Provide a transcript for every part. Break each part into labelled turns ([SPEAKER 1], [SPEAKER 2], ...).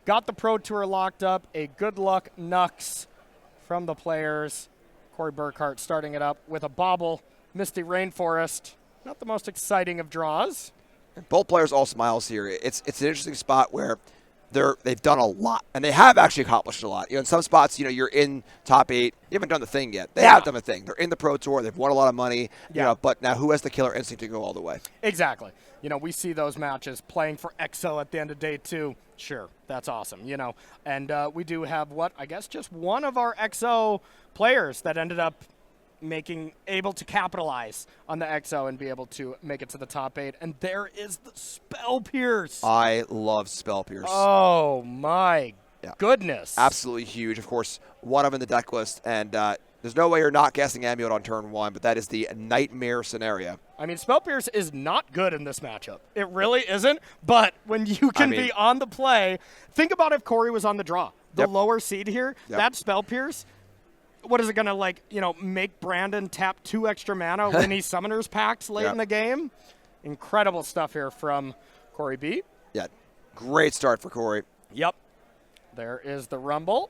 [SPEAKER 1] got the Pro Tour locked up. A good luck Nux from the players. Corey Burkhart starting it up with a bobble. Misty Rainforest. Not the most exciting of draws.
[SPEAKER 2] Both players all smiles here. It's an interesting spot where they've done a lot, and they have actually accomplished a lot. In some spots, you're in top 8. You haven't done the thing yet. They have done the thing. They're in the Pro Tour. They've won a lot of money. But now who has the killer instinct to go all the way?
[SPEAKER 1] Exactly. We see those matches playing for EXO at the end of day 2. Sure, that's awesome. And we do have just one of our EXO players that ended up able to capitalize on the EXO and be able to make it to the top 8. And there is the Spell Pierce.
[SPEAKER 2] I love Spell Pierce.
[SPEAKER 1] Oh, my goodness.
[SPEAKER 2] Absolutely huge. Of course, one of them in the deck list. And there's no way you're not guessing Amulet on turn 1, but that is the nightmare scenario.
[SPEAKER 1] I mean, Spell Pierce is not good in this matchup. It really isn't. But when you can be on the play, think about if Corey was on the draw. The lower seed here, that Spell Pierce, what is it going to, make Brandon tap 2 extra mana when he Summoner's Pacts late in the game? Incredible stuff here from Corey B.
[SPEAKER 2] Yeah, great start for Corey.
[SPEAKER 1] Yep. There is the Rumble.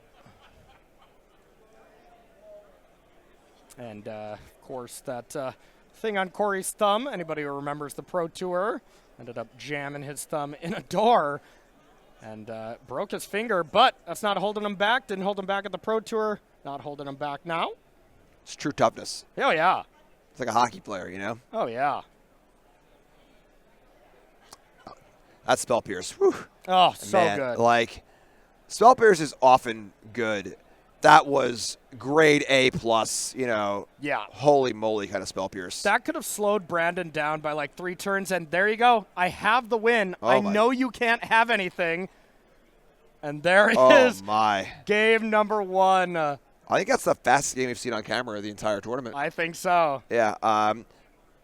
[SPEAKER 1] And, of course, that thing on Corey's thumb, anybody who remembers the Pro Tour, ended up jamming his thumb in a door and broke his finger, but that's not holding him back. Didn't hold him back at the Pro Tour. Not holding him back now.
[SPEAKER 2] It's true toughness.
[SPEAKER 1] Oh, yeah.
[SPEAKER 2] It's like a hockey player,
[SPEAKER 1] Oh, yeah.
[SPEAKER 2] That's Spell Pierce. Whew.
[SPEAKER 1] Oh, so
[SPEAKER 2] Man,
[SPEAKER 1] good.
[SPEAKER 2] Spell Pierce is often good. That was grade A plus,
[SPEAKER 1] Yeah.
[SPEAKER 2] Holy moly kind of Spell Pierce.
[SPEAKER 1] That could have slowed Brandon down by 3 turns, and there you go. I have the win.
[SPEAKER 2] Oh,
[SPEAKER 1] I know you can't have anything. And there it is.
[SPEAKER 2] Oh, my.
[SPEAKER 1] Game number 1.
[SPEAKER 2] I think that's the fastest game we've seen on camera the entire tournament.
[SPEAKER 1] I think so.
[SPEAKER 2] Yeah.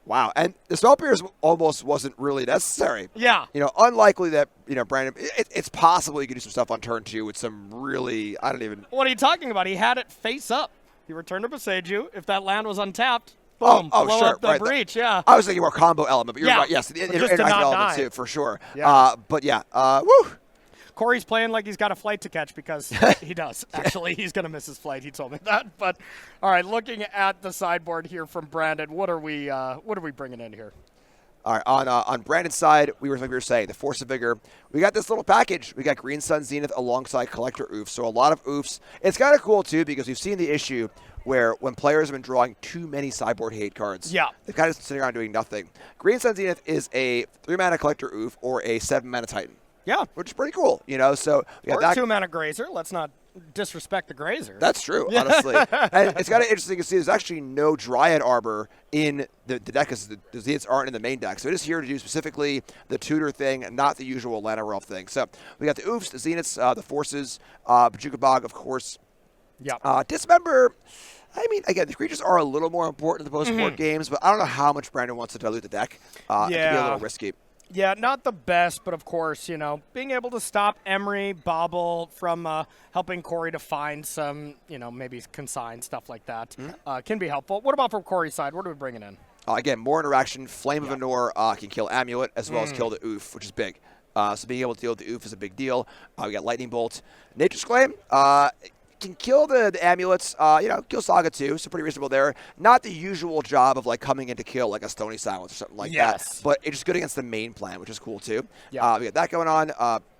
[SPEAKER 2] Wow. And the Spell Pierce almost wasn't really necessary.
[SPEAKER 1] Yeah.
[SPEAKER 2] Unlikely that, Brandon, it's possible you could do some stuff on turn 2 with some really,
[SPEAKER 1] What are you talking about? He had it face up. He returned to Boseiju. If that land was untapped, boom, blow
[SPEAKER 2] sure.
[SPEAKER 1] up the breach. Yeah.
[SPEAKER 2] I was thinking more combo element, but you're right. Yes, the
[SPEAKER 1] just to
[SPEAKER 2] interactive
[SPEAKER 1] not
[SPEAKER 2] element
[SPEAKER 1] die.
[SPEAKER 2] too, for sure.
[SPEAKER 1] Yeah.
[SPEAKER 2] Woo.
[SPEAKER 1] Corey's playing like he's got a flight to catch because he does. Actually, he's going to miss his flight. He told me that. But, all right, looking at the sideboard here from Brandon, what are we bringing in here?
[SPEAKER 2] All right, on Brandon's side, we were saying, the Force of Vigor. We got this little package. We got Green Sun Zenith alongside Collector Oofs. So a lot of Oofs. It's kind of cool, too, because we've seen the issue where when players have been drawing too many sideboard hate cards, they've kind of sitting around doing nothing. Green Sun Zenith is a 3-mana Collector Oof or a 7-mana Titan.
[SPEAKER 1] Yeah.
[SPEAKER 2] Which is pretty cool, So we got
[SPEAKER 1] or
[SPEAKER 2] that.
[SPEAKER 1] 2-mana Grazer. Let's not disrespect the Grazer.
[SPEAKER 2] That's true, honestly. And it's kind of interesting to see there's actually no Dryad Arbor in the deck because the Zeniths aren't in the main deck. So it is here to do specifically the tutor thing, not the usual Lana Ralph thing. So we got the Oofs, the Zeniths, the Forces, Bajuka Bog, of course.
[SPEAKER 1] Yeah.
[SPEAKER 2] Dismember. I mean, again, the creatures are a little more important in the post-board games, but I don't know how much Brandon wants to dilute the deck. It can be a little risky.
[SPEAKER 1] Yeah, not the best, but of course, being able to stop Emery, Bobble from helping Corey to find some, maybe consign, stuff like that, can be helpful. What about from Corey's side? What are we bringing in?
[SPEAKER 2] Again, more interaction. Flame of Anor can kill Amulet as well as kill the Oof, which is big. So being able to deal with the Oof is a big deal. We got Lightning Bolt. Nature's Claim can kill the Amulets, kill Saga too, so pretty reasonable there. Not the usual job of coming in to kill like a Stony Silence or something like that, but it's just good against the main plan, which is cool too. Yeah. We got that going on.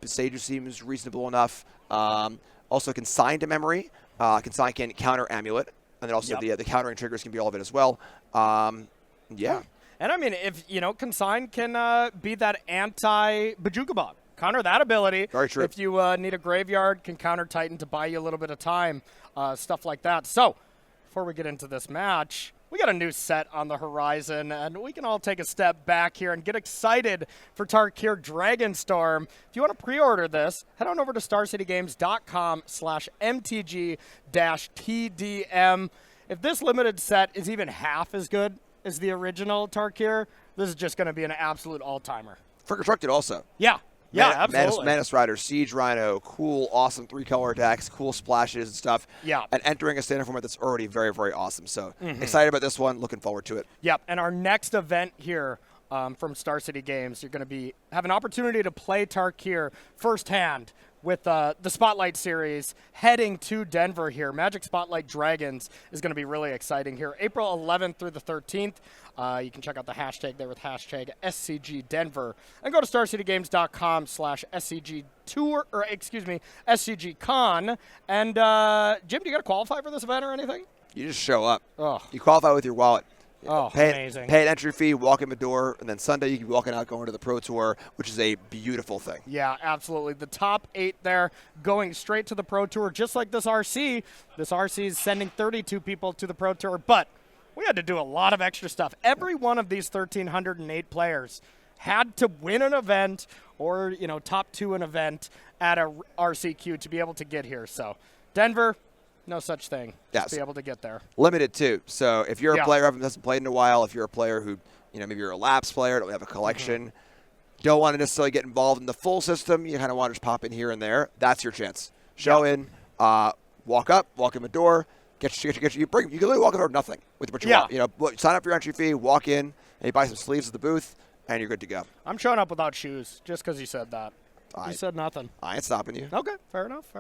[SPEAKER 2] Boseiju seems reasonable enough. Also Consign to Memory. Consign can counter Amulet, and then also the countering triggers can be all of it as well. Yeah.
[SPEAKER 1] And I mean, if, Consign can be that anti-Bajuka Bog. Counter that ability.
[SPEAKER 2] Very true.
[SPEAKER 1] If you need a graveyard, can counter Titan to buy you a little bit of time, stuff like that. So, before we get into this match, we got a new set on the horizon, and we can all take a step back here and get excited for Tarkir Dragonstorm. If you want to pre-order this, head on over to starcitygames.com/MTG-TDM. If this limited set is even half as good as the original Tarkir, this is just going to be an absolute all-timer.
[SPEAKER 2] For constructed also.
[SPEAKER 1] Yeah. Yeah, absolutely.
[SPEAKER 2] Manus Rider, Siege Rhino, cool, awesome 3-color decks, cool splashes and stuff.
[SPEAKER 1] Yeah.
[SPEAKER 2] And entering a standard format that's already very, very awesome. So excited about this one. Looking forward to it.
[SPEAKER 1] Yep. And our next event here from Star City Games, you're going to have an opportunity to play Tarkir firsthand with the Spotlight Series heading to Denver here. Magic Spotlight Dragons is going to be really exciting here. April 11th through the 13th. You can check out the hashtag there with hashtag SCG Denver. And go to StarCityGames.com/SCG Tour, or excuse me, SCG Con. And Jim, do you got to qualify for this event or anything?
[SPEAKER 2] You just show up.
[SPEAKER 1] Oh.
[SPEAKER 2] You qualify with your wallet.
[SPEAKER 1] Oh, amazing.
[SPEAKER 2] Pay an entry fee, walk in the door, and then Sunday you can be walking out going to the Pro Tour, which is a beautiful thing.
[SPEAKER 1] Yeah, absolutely. The top 8 there going straight to the Pro Tour, just like this RC. This RC is sending 32 people to the Pro Tour, but we had to do a lot of extra stuff. Every one of these 1,308 players had to win an event or, top 2 an event at a RCQ to be able to get here. So, Denver, no such thing.
[SPEAKER 2] Yes.
[SPEAKER 1] Just be able to get there.
[SPEAKER 2] Limited too. So if you're a player who hasn't played in a while, if you're a player who, maybe you're a lapsed player, don't have a collection, don't want to necessarily get involved in the full system, you kind of want to just pop in here and there, that's your chance. Show in, walk in the door, get you can literally walk in the door with nothing with what you want. Sign up for your entry fee, walk in, and you buy some sleeves at the booth, and you're good to go.
[SPEAKER 1] I'm showing up without shoes just because you said that. You said nothing.
[SPEAKER 2] I ain't stopping you.
[SPEAKER 1] Okay, fair enough.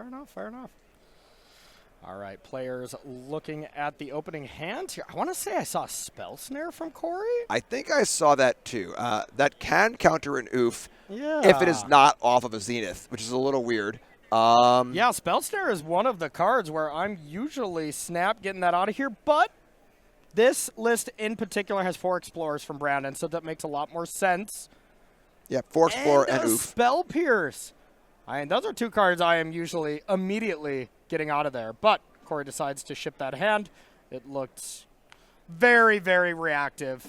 [SPEAKER 1] All right, players looking at the opening hand here. I want to say I saw a Spell Snare from Corey.
[SPEAKER 2] I think I saw that too. That can counter an oof
[SPEAKER 1] if
[SPEAKER 2] it is not off of a Zenith, which is a little weird.
[SPEAKER 1] Spell Snare is one of the cards where I'm usually getting that out of here, but this list in particular has 4 Explorers from Brandon, so that makes a lot more sense.
[SPEAKER 2] Yeah, 4 Explorer and oof.
[SPEAKER 1] Spell Pierce. Those are 2 cards I am usually immediately getting out of there. But Corey decides to ship that hand. It looked very, very reactive.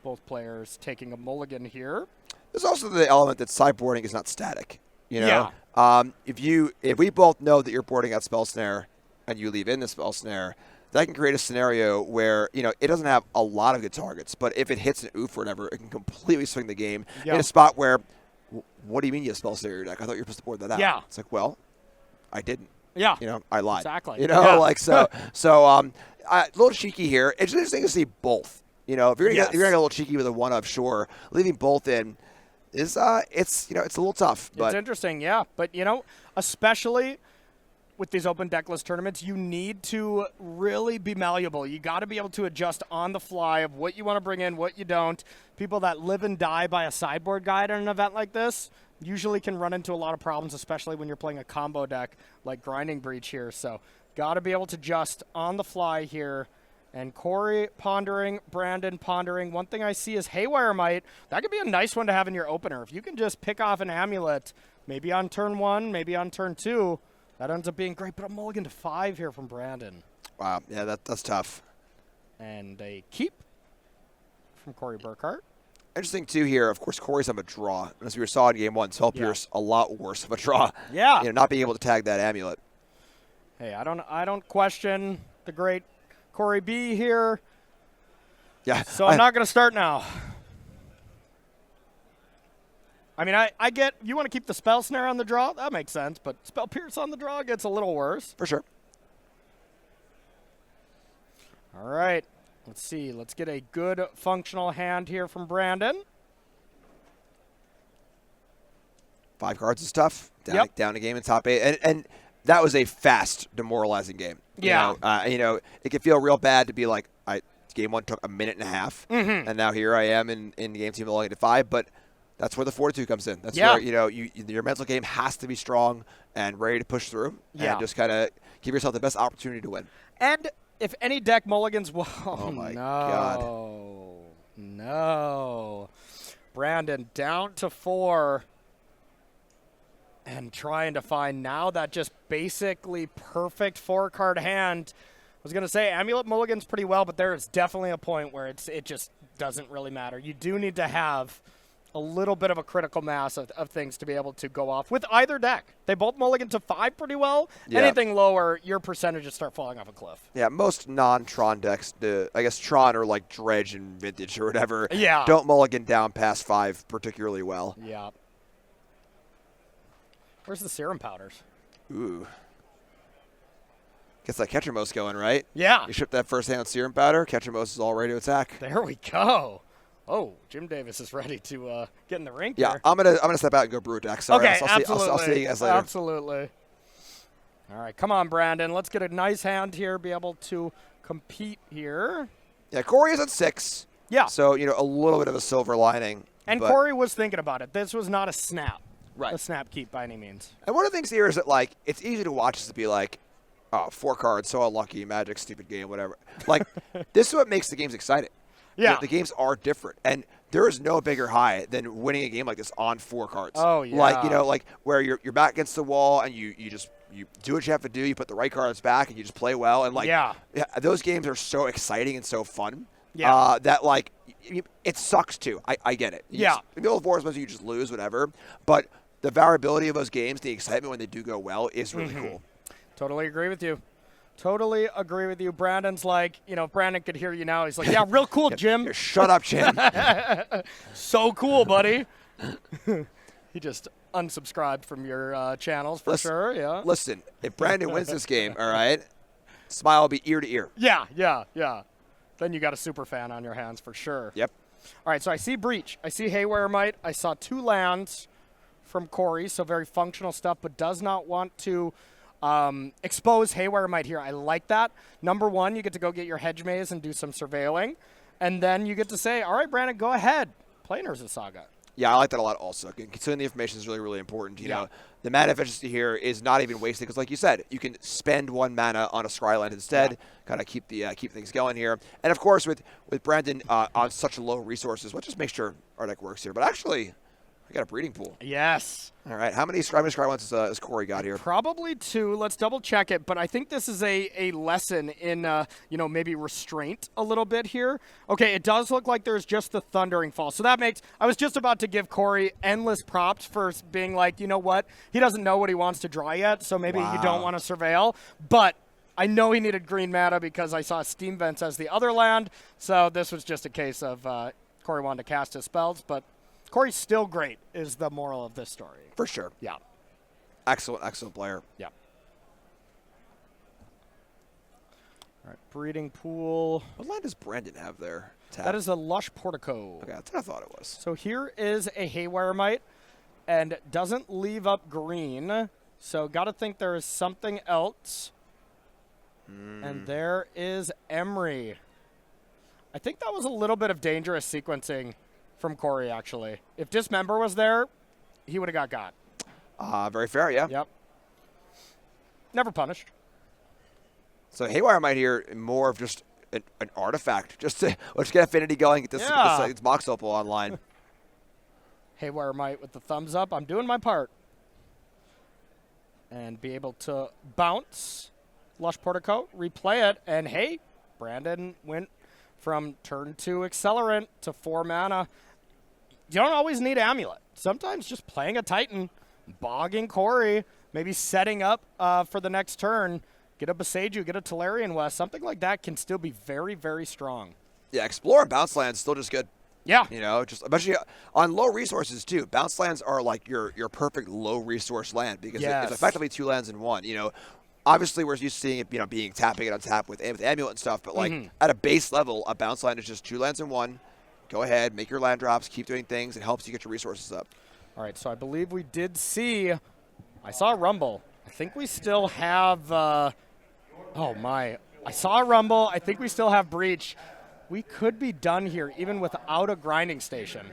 [SPEAKER 1] Both players taking a mulligan here.
[SPEAKER 2] There's also the element that sideboarding is not static.
[SPEAKER 1] Yeah.
[SPEAKER 2] If we both know that you're boarding out Spell Snare and you leave in the Spell Snare, that can create a scenario where, it doesn't have a lot of good targets, but if it hits an oof or whatever, it can completely swing the game in a spot where, what do you mean you have Spell Snare in your deck? I thought you were supposed to board that out.
[SPEAKER 1] Yeah.
[SPEAKER 2] It's like, well, I didn't.
[SPEAKER 1] Yeah.
[SPEAKER 2] I lied.
[SPEAKER 1] Exactly.
[SPEAKER 2] A little cheeky here. It's interesting to see both. If you're gonna get a little cheeky with a 1-of, sure. Leaving both in is it's a little tough. But
[SPEAKER 1] it's interesting, yeah. But especially with these open decklist tournaments, you need to really be malleable. You got to be able to adjust on the fly of what you want to bring in, what you don't. People that live and die by a sideboard guide at an event like this usually can run into a lot of problems, especially when you're playing a combo deck like Grinding Breach here. So got to be able to adjust on the fly here. And Corey pondering, Brandon pondering. One thing I see is Haywire Might. That could be a nice one to have in your opener. If you can just pick off an amulet, maybe on turn 1, maybe on turn 2, that ends up being great. But a mulligan to 5 here from Brandon.
[SPEAKER 2] Wow, yeah, that's tough.
[SPEAKER 1] And a keep from Corey Burkhart.
[SPEAKER 2] Interesting, too, here, of course, Corey's on a draw. As we saw in Game 1, Spell Pierce a lot worse of a draw.
[SPEAKER 1] Yeah.
[SPEAKER 2] Not being able to tag that amulet.
[SPEAKER 1] Hey, I don't question the great Corey B here.
[SPEAKER 2] Yeah.
[SPEAKER 1] So I'm not going to start now. I get you want to keep the Spell Snare on the draw. That makes sense. But Spell Pierce on the draw gets a little worse.
[SPEAKER 2] For sure.
[SPEAKER 1] All right. Let's see. Let's get a good functional hand here from Brandon.
[SPEAKER 2] 5 cards is tough. Down a game in top 8. And that was a fast, demoralizing game.
[SPEAKER 1] Yeah.
[SPEAKER 2] It can feel real bad to be like, game 1 took a minute and a half, and now here I am in game 2 belonging to 5. But that's where the fortitude comes in. That's where your mental game has to be strong and ready to push through, and just kind of give yourself the best opportunity to win.
[SPEAKER 1] And if any deck mulligans,
[SPEAKER 2] oh my God,
[SPEAKER 1] no, Brandon down to 4. And trying to find now that just basically perfect 4-card hand. I was going to say Amulet mulligans pretty well, but there is definitely a point where it just doesn't really matter. You do need to have a little bit of a critical mass of things to be able to go off with either deck. They both mulligan to 5 pretty well. Yeah. Anything lower, your percentages start falling off a cliff.
[SPEAKER 2] Yeah, most non-Tron decks, I guess Tron or like Dredge and Vintage or whatever,
[SPEAKER 1] yeah,
[SPEAKER 2] don't mulligan down past 5 particularly well.
[SPEAKER 1] Yeah. Where's the Serum Powders?
[SPEAKER 2] Ooh. Gets that Catcher Most going, right?
[SPEAKER 1] Yeah.
[SPEAKER 2] You ship that first hand Serum Powder, Catcher Most is all ready to attack.
[SPEAKER 1] There we go. Oh, Jim Davis is ready to get in the rink
[SPEAKER 2] Yeah,
[SPEAKER 1] here.
[SPEAKER 2] I'm gonna step out and go brew deck. Sorry,
[SPEAKER 1] Okay,
[SPEAKER 2] I'll see you guys later.
[SPEAKER 1] Absolutely. All right, come on, Brandon. Let's get a nice hand here, be able to compete here.
[SPEAKER 2] Yeah, Corey is at 6.
[SPEAKER 1] Yeah.
[SPEAKER 2] So, a little bit of a silver lining.
[SPEAKER 1] And
[SPEAKER 2] but,
[SPEAKER 1] Corey was thinking about it. This was not a snap.
[SPEAKER 2] Right.
[SPEAKER 1] A snap keep by any means.
[SPEAKER 2] And one of the things here is that, like, it's easy to watch this to be like, oh, 4 cards, so unlucky, Magic, stupid game, whatever. Like, this is what makes the games exciting.
[SPEAKER 1] Yeah.
[SPEAKER 2] The games are different. And there is no bigger high than winning a game like this on 4 cards.
[SPEAKER 1] Oh, yeah.
[SPEAKER 2] Like, where you're back against the wall and you do what you have to do. You put the right cards back and you just play well. And, like,
[SPEAKER 1] yeah,
[SPEAKER 2] those games are so exciting and so fun.
[SPEAKER 1] Yeah.
[SPEAKER 2] That, like, it sucks, too. I get it. The old Wars, you just lose, whatever. But the variability of those games, the excitement when they do go well is really cool.
[SPEAKER 1] Totally agree with you. Totally agree with you. Brandon's like, if Brandon could hear you now, he's like, yeah, real cool, Jim.
[SPEAKER 2] Shut up, Jim.
[SPEAKER 1] So cool, buddy. He just unsubscribed from your channels for sure, yeah.
[SPEAKER 2] Listen, if Brandon wins this game, all right, smile will be ear to ear.
[SPEAKER 1] Yeah. Then you got a super fan on your hands for sure.
[SPEAKER 2] Yep.
[SPEAKER 1] All right, so I see Breach. I see Haywire Might. I saw 2 lands from Corey, so very functional stuff, but does not want to expose Haywire Might here. I like that. Number 1, you get to go get your hedge maze and do some surveilling, and then you get to say, all right, Brandon, go ahead. Play Urza Saga.
[SPEAKER 2] Yeah, I like that a lot also. Considering the information is really, really important. You know, the mana efficiency here is not even wasted because, like you said, you can spend 1 mana on a Scryland instead, kind of keep things going here. And, of course, with Brandon on such low resources, let's just make sure our deck works here. But actually, we got a breeding pool.
[SPEAKER 1] Yes.
[SPEAKER 2] All right. How many Scrylands has Corey got here?
[SPEAKER 1] Probably 2. Let's double check it. But I think this is a lesson in, maybe restraint a little bit here. Okay, it does look like there's just the Thundering Fall. So that makes, I was just about to give Corey endless props for being like, you know what? He doesn't know what he wants to draw yet, so maybe you don't want to surveil. But I know he needed green mana because I saw Steam Vents as the other land. So this was just a case of Corey wanted to cast his spells, but Corey's still great is the moral of this story.
[SPEAKER 2] For sure.
[SPEAKER 1] Yeah.
[SPEAKER 2] Excellent player.
[SPEAKER 1] Yeah. All right, breeding pool.
[SPEAKER 2] What land does Brandon have there?
[SPEAKER 1] That is a Lush Portico.
[SPEAKER 2] Okay, that's what I thought it was.
[SPEAKER 1] So here is a Haywire Might, and doesn't leave up green. So got to think there is something else. And there is Emery. I think that was a little bit of dangerous sequencing from Corey, actually. If Dismember was there, he would have got.
[SPEAKER 2] Very fair, yeah.
[SPEAKER 1] Yep. Never punished.
[SPEAKER 2] So Haywire Might here more of just an artifact. Just to let's get Affinity going, get this Mox Opal online.
[SPEAKER 1] Haywire Might with the thumbs up. I'm doing my part. And be able to bounce Lush Portico, replay it, and hey, Brandon went from turn 2 Accelerant to 4 mana. You don't always need Amulet. Sometimes just playing a Titan, bogging Corey, maybe setting up for the next turn, get a Boseiju, get a Tolarian West, something like that can still be very, very strong.
[SPEAKER 2] Yeah, Explore and Bounce Land's still just good.
[SPEAKER 1] Yeah.
[SPEAKER 2] Just especially on low resources too. Bounce lands are like your perfect low resource land because it's effectively 2 lands in 1. Obviously we're used to seeing it, being tapping it on tap with Amulet and stuff, but like at a base level, a bounce land is just 2 lands in 1. Go ahead, make your land drops, keep doing things. It helps you get your resources up.
[SPEAKER 1] All right, so I believe we did see. I saw a Rumble. I think we still have. I saw a Rumble. I think we still have Breach. We could be done here even without a grinding station.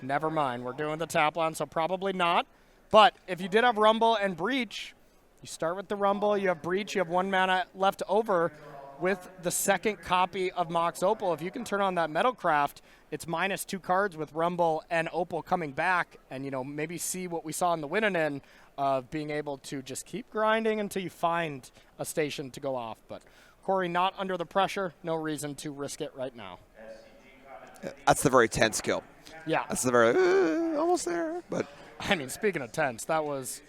[SPEAKER 1] Never mind. We're doing the tap land, so probably not. But if you did have Rumble and Breach, you start with the Rumble, you have Breach, you have 1 mana left over with the second copy of Mox Opal. If you can turn on that Metalcraft, it's -2 cards with Rumble and Opal coming back, and maybe see what we saw in the Winnanen of being able to just keep grinding until you find a station to go off. But Corey not under the pressure, no reason to risk it right now.
[SPEAKER 2] That's the very tense kill.
[SPEAKER 1] Yeah.
[SPEAKER 2] That's the very almost there. But
[SPEAKER 1] I mean, speaking of tense, that was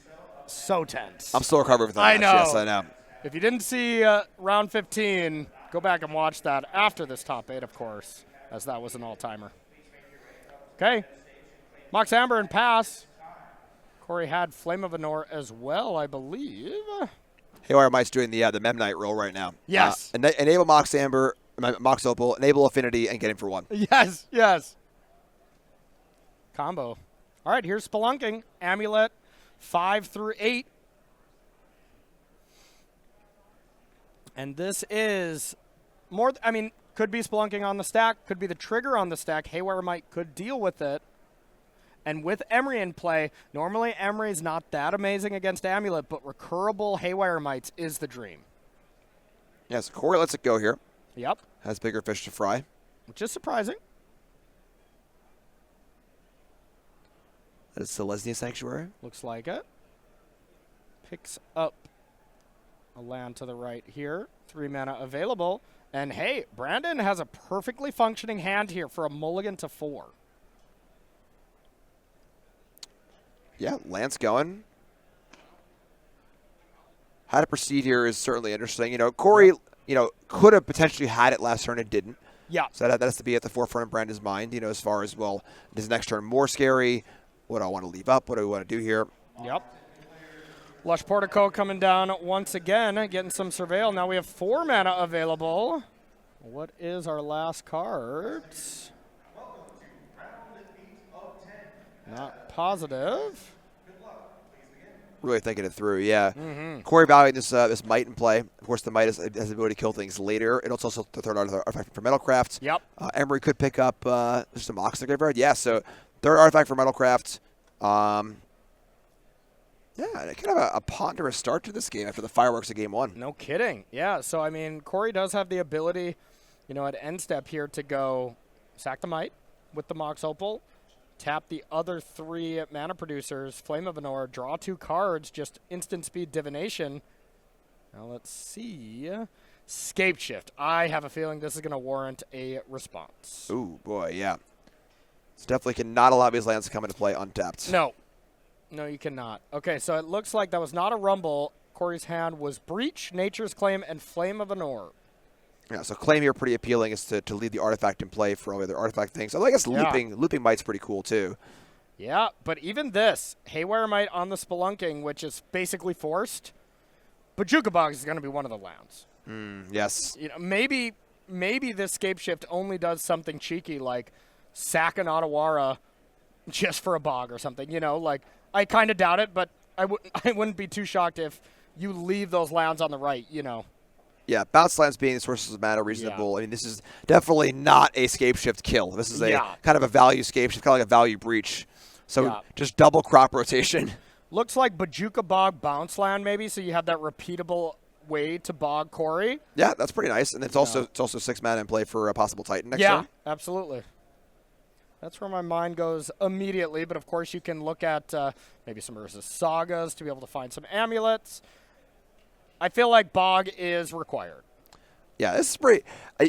[SPEAKER 1] so tense.
[SPEAKER 2] I'm still recovering from that.
[SPEAKER 1] I know.
[SPEAKER 2] Yes, I know.
[SPEAKER 1] If you didn't see round 15, go back and watch that after this top 8, of course, as that was an all-timer. Okay. Mox Amber and pass. Corey had Flame of Anor as well, I believe.
[SPEAKER 2] Haywire Might's doing the Memnite roll right now.
[SPEAKER 1] Yes.
[SPEAKER 2] Enable Mox Amber, Mox Opal, enable Affinity, and get him for 1.
[SPEAKER 1] Yes, yes. Combo. All right, here's Spelunking. Amulet, 5 through 8. And this is more, could be Spelunking on the stack, could be the trigger on the stack. Haywire Might could deal with it. And with Emery in play, normally Emery's not that amazing against Amulet, but recurrable Haywire Mites is the dream.
[SPEAKER 2] Yes, Corey lets it go here.
[SPEAKER 1] Yep.
[SPEAKER 2] Has bigger fish to fry.
[SPEAKER 1] Which is surprising.
[SPEAKER 2] That is Selesnya Sanctuary.
[SPEAKER 1] Looks like it. Picks up a land to the right here. 3 mana available. And hey, Brandon has a perfectly functioning hand here for a mulligan to 4.
[SPEAKER 2] Yeah, land's going. How to proceed here is certainly interesting. Corey, could have potentially had it last turn and didn't.
[SPEAKER 1] Yeah.
[SPEAKER 2] So that has to be at the forefront of Brandon's mind, as far as, well, is next turn more scary? What do I want to leave up? What do we want to do here?
[SPEAKER 1] Yep. Lush Portico coming down once again, getting some Surveil. Now we have 4 mana available. What is our last card? Not positive.
[SPEAKER 2] Really thinking it through, yeah. Corey valuing this Might in play. Of course, the Might has the ability to kill things later. And it's also the third artifact for Metalcraft.
[SPEAKER 1] Yep.
[SPEAKER 2] Emery could pick up just a Mox in the graveyard. Yeah, so third artifact for Metalcraft. Yeah, kind of a ponderous start to this game after the fireworks of game 1.
[SPEAKER 1] No kidding. Yeah, so, Corey does have the ability, at end step here to go sack the Might with the Mox Opal, tap the other 3 mana producers, Flame of Anor, draw 2 cards, just instant speed divination. Now let's see. Scape Shift. I have a feeling this is going to warrant a response.
[SPEAKER 2] Ooh, boy, yeah. It's definitely cannot allow these lands to come into play untapped.
[SPEAKER 1] No. No, you cannot. Okay, so it looks like that was not a Rumble. Corey's hand was Breach, Nature's Claim, and Flame of Anor.
[SPEAKER 2] Yeah, so claim here pretty appealing is to leave the artifact in play for all the other artifact things. Although I guess looping Might's pretty cool too.
[SPEAKER 1] Yeah, but even this, Haywire Might on the Spelunking, which is basically forced, Bojuka Bog is going to be one of the lands.
[SPEAKER 2] Yes.
[SPEAKER 1] Maybe this Scape Shift only does something cheeky like sack an Otawara just for a bog or something. I kind of doubt it, but I wouldn't be too shocked if you leave those lands on the right,
[SPEAKER 2] Yeah, bounce lands being the sources of mana reasonable.
[SPEAKER 1] Yeah.
[SPEAKER 2] This is definitely not a Scape Shift kill. This is a kind of a value Scape Shift, kind of like a value breach. So just double crop rotation.
[SPEAKER 1] Looks like Bojuka Bog bounce land maybe, so you have that repeatable way to bog Corey.
[SPEAKER 2] Yeah, that's pretty nice. And it's also 6 mana in play for a possible Titan next turn.
[SPEAKER 1] Yeah, absolutely. That's where my mind goes immediately, but of course you can look at maybe some Urza's Sagas to be able to find some amulets. I feel like Bog is required.
[SPEAKER 2] Yeah, this is pretty.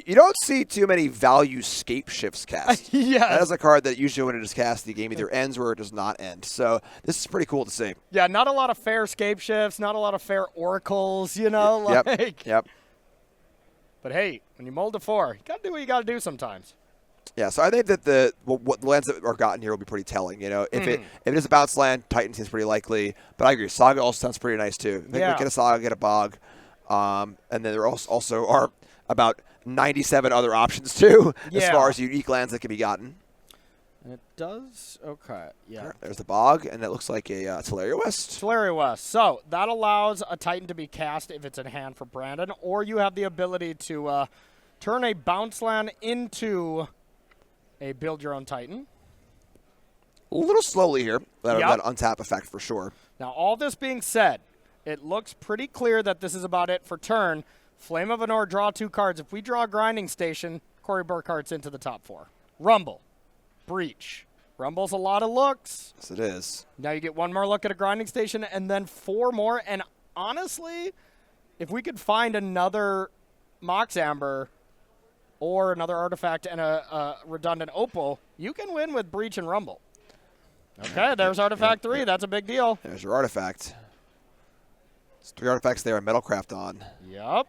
[SPEAKER 2] You don't see too many value Scape Shifts cast.
[SPEAKER 1] Yeah.
[SPEAKER 2] That is a card that usually when it is cast, the game either ends or it does not end. So this is pretty cool to see.
[SPEAKER 1] Yeah, not a lot of fair Scape Shifts, not a lot of fair Oracles, Yep. But hey, when you mold to 4, you got to do what you got to do sometimes.
[SPEAKER 2] Yeah, so I think that the lands that are gotten here will be pretty telling. If it is a bounce land, Titan seems pretty likely. But I agree, Saga also sounds pretty nice too. Get a Saga, get a Bog, and then there also are about 97 other options too, as far as unique lands that can be gotten.
[SPEAKER 1] It does. Okay. Yeah.
[SPEAKER 2] Right, there's the Bog, and it looks like a Teleria West.
[SPEAKER 1] Teleria West. So that allows a Titan to be cast if it's in hand for Brandon, or you have the ability to turn a bounce land into a build your own Titan.
[SPEAKER 2] A little slowly here, that untap effect for sure.
[SPEAKER 1] Now, all this being said, it looks pretty clear that this is about it for turn. Flame of Anor, draw 2 cards. If we draw Grinding Station, Corey Burkhart's into the top 4. Rumble. Breach. Rumble's a lot of looks.
[SPEAKER 2] Yes, it is.
[SPEAKER 1] Now you get 1 more look at a Grinding Station and then 4 more. And honestly, if we could find another Mox Amber or another artifact and a redundant Opal, you can win with Breach and Rumble. Okay, there's Artifact 3. That's a big deal.
[SPEAKER 2] There's your artifact. It's 3 artifacts there, Metalcraft on.
[SPEAKER 1] Yep.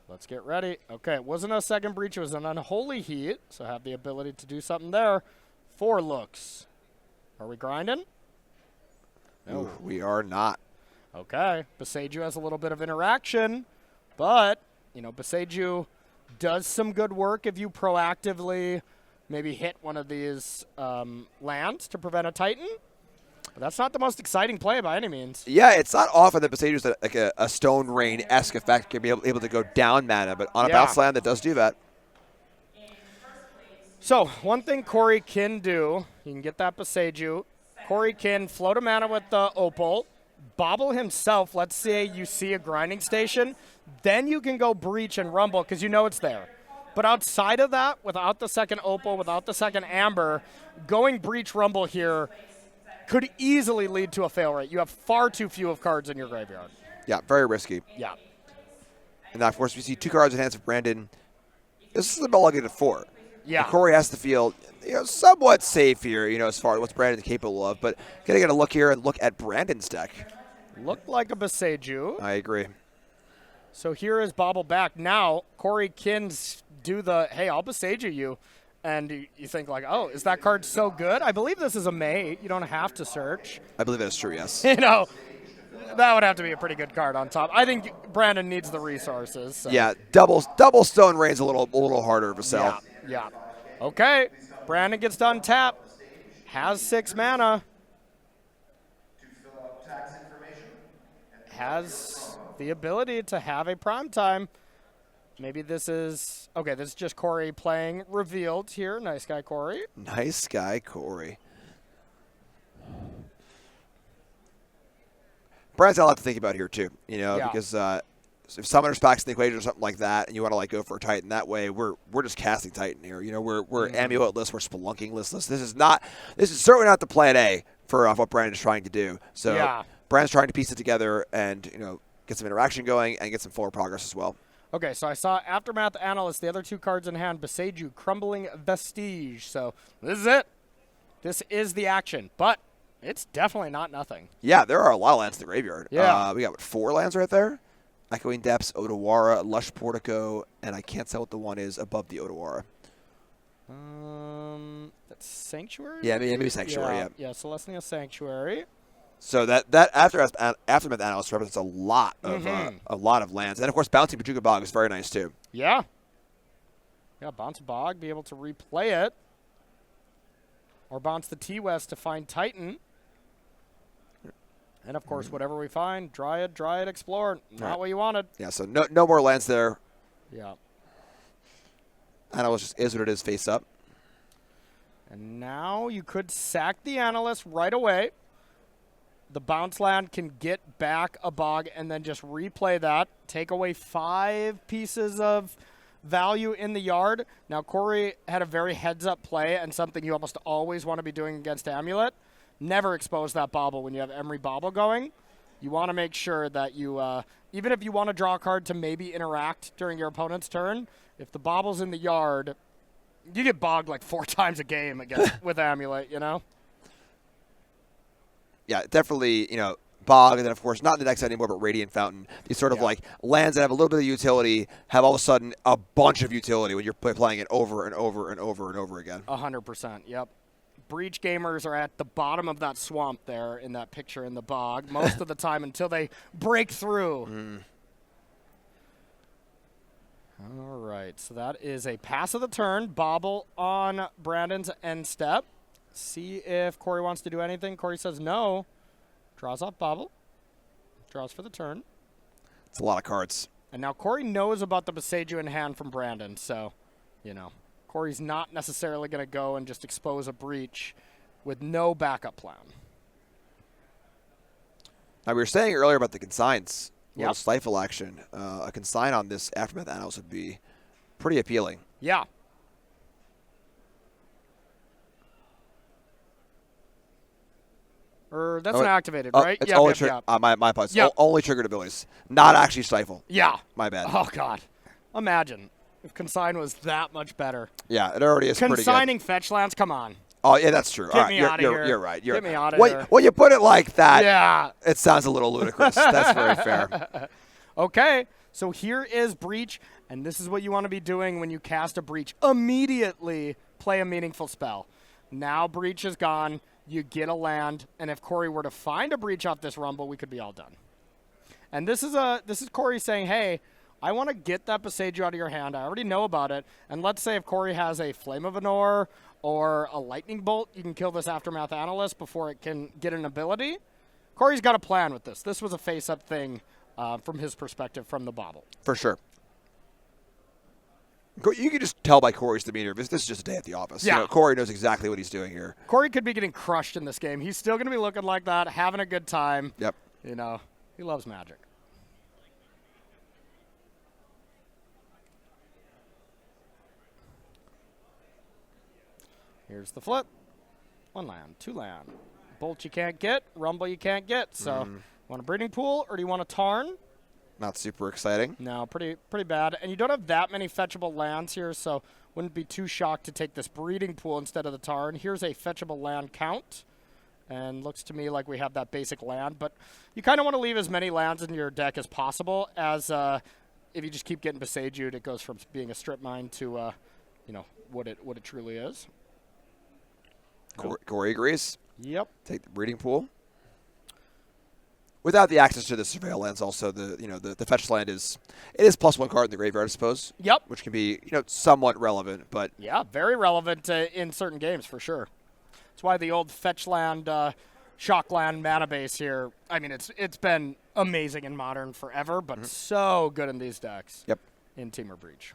[SPEAKER 1] Let's get ready. Okay, it wasn't a second Breach. It was an Unholy Heat, so have the ability to do something there. 4 looks. Are we grinding?
[SPEAKER 2] No. Ooh, we are not.
[SPEAKER 1] Okay. Boseiju has a little bit of interaction, but, Boseiju does some good work if you proactively maybe hit one of these lands to prevent a Titan. But that's not the most exciting play by any means.
[SPEAKER 2] Yeah, it's not often that Besager's like a Stone Rain-esque effect can be able to go down mana, but on a bounce land that does do that.
[SPEAKER 1] So one thing Corey can do, you can get that Besager. Corey can float a mana with the Opal, bobble himself. Let's say you see a grinding station. Then you can go Breach and Rumble because you know it's there. But outside of that, without the second Opal, without the second Amber, going Breach Rumble here could easily lead to a fail rate. You have far too few of cards in your graveyard.
[SPEAKER 2] Yeah, very risky.
[SPEAKER 1] Yeah.
[SPEAKER 2] And now, of course, we see 2 cards in hands of Brandon. This is the ball get to 4.
[SPEAKER 1] Yeah.
[SPEAKER 2] And Corey has to feel somewhat safe here, as far as what's Brandon capable of. But gotta get a look here and look at Brandon's deck.
[SPEAKER 1] Looked like a Besager.
[SPEAKER 2] I agree.
[SPEAKER 1] So here is Bobble back. Now, Corey can do the, hey, I'll Besager you. And you think like, oh, is that card so good? I believe this is a May. You don't have to search.
[SPEAKER 2] I believe that is true, yes.
[SPEAKER 1] That would have to be a pretty good card on top. I think Brandon needs the resources. So.
[SPEAKER 2] Yeah, double Stone Rain's a little harder of a sell.
[SPEAKER 1] Yeah. Okay, Brandon gets done tap. Has 6 mana. Has the ability to have a prime time. Maybe this is just Corey playing revealed here. Nice guy, Corey.
[SPEAKER 2] Nice guy, Corey. Brand's got a lot to think about here, too, because if Summoner's Pack's in the equation or something like that, and you want to go for a Titan that way, we're just casting Titan here. We're Amulet-less, we're Spelunking-less. This is certainly not the plan A for what Brandon's trying to do. So Brandon's trying to piece it together and, get some interaction going and get some forward progress as well.
[SPEAKER 1] Okay, so I saw Aftermath Analyst, the other 2 cards in hand, Besager, Crumbling Vestige. So this is it. This is the action, but it's definitely not nothing.
[SPEAKER 2] Yeah, there are a lot of lands in the graveyard.
[SPEAKER 1] Yeah.
[SPEAKER 2] We got 4 lands right there? Echoing Depths, Odawara, Lush Portico, and I can't tell what the one is above the Odawara.
[SPEAKER 1] That's Sanctuary?
[SPEAKER 2] Yeah, maybe Sanctuary,
[SPEAKER 1] Yeah, Celestial Sanctuary.
[SPEAKER 2] So that Aftermath Analyst represents a lot of lands, and of course, Bouncing Pachuca Bog is very nice too.
[SPEAKER 1] Yeah. Yeah, bounce Bog, be able to replay it, or bounce the T-West to find Titan, and of course, whatever we find, Dryad, Explore. Not what you wanted.
[SPEAKER 2] Yeah, so no more lands there.
[SPEAKER 1] Yeah.
[SPEAKER 2] Analyst just is what it is, face up.
[SPEAKER 1] And now you could sack the Analyst right away. The bounce land can get back a Bog and then just replay that. Take away 5 pieces of value in the yard. Now, Corey had a very heads-up play and something you almost always want to be doing against Amulet. Never expose that Bobble when you have Emery Bobble going. You want to make sure that you, even if you want to draw a card to maybe interact during your opponent's turn, if the Bobble's in the yard, you get bogged like 4 times a game with Amulet,
[SPEAKER 2] Yeah, definitely, Bog, and then, of course, not in the deck set anymore, but Radiant Fountain. These sort of lands that have a little bit of utility have all of a sudden a bunch of utility when you're playing it over and over and over and over again.
[SPEAKER 1] 100%, yep. Breach gamers are at the bottom of that swamp there in that picture in the Bog most of the time until they break through. All right, so that is a pass of the turn. Bobble on Brandon's end step. See if Corey wants to do anything. Corey says no. Draws off Bobble. Draws for the turn.
[SPEAKER 2] It's a lot of cards.
[SPEAKER 1] And now Corey knows about the Besager in hand from Brandon, so, Corey's not necessarily going to go and just expose a Breach with no backup plan.
[SPEAKER 2] Now, we were saying earlier about the consigns. Little stifle action. A consign on this Aftermath Analyst would be pretty appealing.
[SPEAKER 1] Yeah. That's not activated, right?
[SPEAKER 2] It's only my apologies. Only triggered abilities. Not actually stifle.
[SPEAKER 1] Yeah.
[SPEAKER 2] My bad.
[SPEAKER 1] Oh, God. Imagine if Consign was that much better.
[SPEAKER 2] Yeah, it already is pretty good.
[SPEAKER 1] Consigning fetch lands, come on.
[SPEAKER 2] Oh, yeah, that's true.
[SPEAKER 1] Get me out of here.
[SPEAKER 2] You're right.
[SPEAKER 1] Get me out of here.
[SPEAKER 2] When you put it like that,
[SPEAKER 1] yeah,
[SPEAKER 2] it sounds a little ludicrous. That's very fair.
[SPEAKER 1] Okay, so here is Breach, and this is what you want to be doing when you cast a Breach. Immediately play a meaningful spell. Now Breach is gone. You get a land, and if Corey were to find a Breach off this Rumble, we could be all done. And this is Corey saying, hey, I want to get that Boseiju out of your hand. I already know about it. And let's say if Corey has a Flame of Anor or a Lightning Bolt, you can kill this Aftermath Analyst before it can get an ability. Corey's got a plan with this. This was a face-up thing from his perspective from the bobble.
[SPEAKER 2] For sure. You can just tell by Corey's demeanor. This is just a day at the office.
[SPEAKER 1] Yeah.
[SPEAKER 2] Corey knows exactly what he's doing here.
[SPEAKER 1] Corey could be getting crushed in this game. He's still going to be looking like that, having a good time.
[SPEAKER 2] Yep.
[SPEAKER 1] He loves Magic. Here's the flip. 1 land, 2 land. Bolt you can't get, Rumble you can't get. So, want a Breeding Pool or do you want a Tarn?
[SPEAKER 2] Not super exciting.
[SPEAKER 1] No, pretty bad. And you don't have that many fetchable lands here, so wouldn't be too shocked to take this Breeding Pool instead of the Tarn. Here's a fetchable land count. And looks to me like we have that basic land. But you kind of want to leave as many lands in your deck as possible, as if you just keep getting Boseiju, it goes from being a strip mine to, what it truly is.
[SPEAKER 2] Corey agrees.
[SPEAKER 1] Yep.
[SPEAKER 2] Take the Breeding Pool. Without the access to the surveillance, also the fetch land is +1 card in the graveyard, I suppose.
[SPEAKER 1] Yep.
[SPEAKER 2] Which can be somewhat relevant, but
[SPEAKER 1] yeah, very relevant in certain games for sure. That's why the old fetch land, shock land mana base here. I mean, it's been amazing in Modern forever, but so good in these decks.
[SPEAKER 2] Yep.
[SPEAKER 1] In Temur Breach.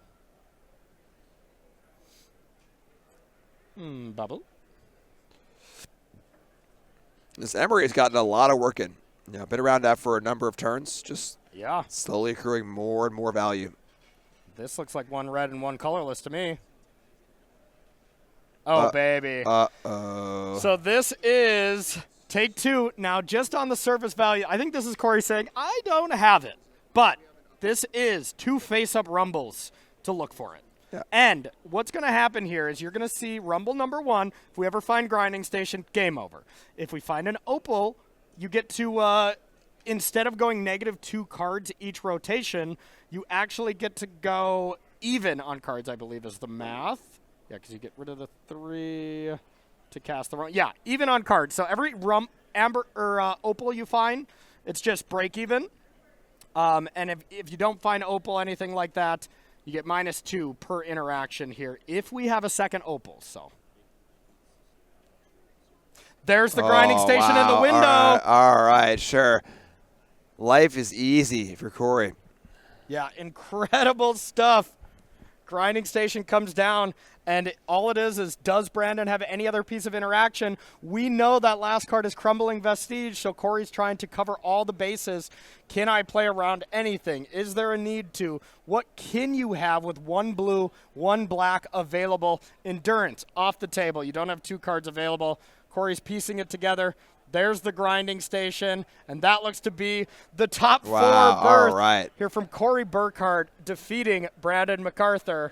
[SPEAKER 1] Bubble.
[SPEAKER 2] This Emery has gotten a lot of work in. Been around that for a number of turns, just slowly accruing more and more value.
[SPEAKER 1] This looks like 1 red and 1 colorless to me. Oh, baby.
[SPEAKER 2] Uh-oh.
[SPEAKER 1] So this is take 2. Now, just on the surface value, I think this is Corey saying, I don't have it. But this is 2 face-up Rumbles to look for it.
[SPEAKER 2] Yeah.
[SPEAKER 1] And what's going to happen here is you're going to see Rumble number 1. If we ever find Grinding Station, game over. If we find an Opal, you get to, instead of going -2 cards each rotation, you actually get to go even on cards, I believe is the math. Yeah, because you get rid of the 3 to cast the yeah, even on cards. So every amber or Opal you find, it's just break even. And if you don't find Opal, anything like that, you get -2 per interaction here if we have a second Opal. So there's the Grinding Station in the window.
[SPEAKER 2] All right, sure. Life is easy if you're Corey.
[SPEAKER 1] Yeah, incredible stuff. Grinding Station comes down, and all it is does Brandon have any other piece of interaction? We know that last card is Crumbling Vestige, so Corey's trying to cover all the bases. Can I play around anything? Is there a need to? What can you have with 1 blue, 1 black available? Endurance, off the table. You don't have 2 cards available. Corey's piecing it together. There's the Grinding Station, and that looks to be the top 4 berth
[SPEAKER 2] all right.
[SPEAKER 1] here from Corey Burkhart defeating Brandon Mcarthur.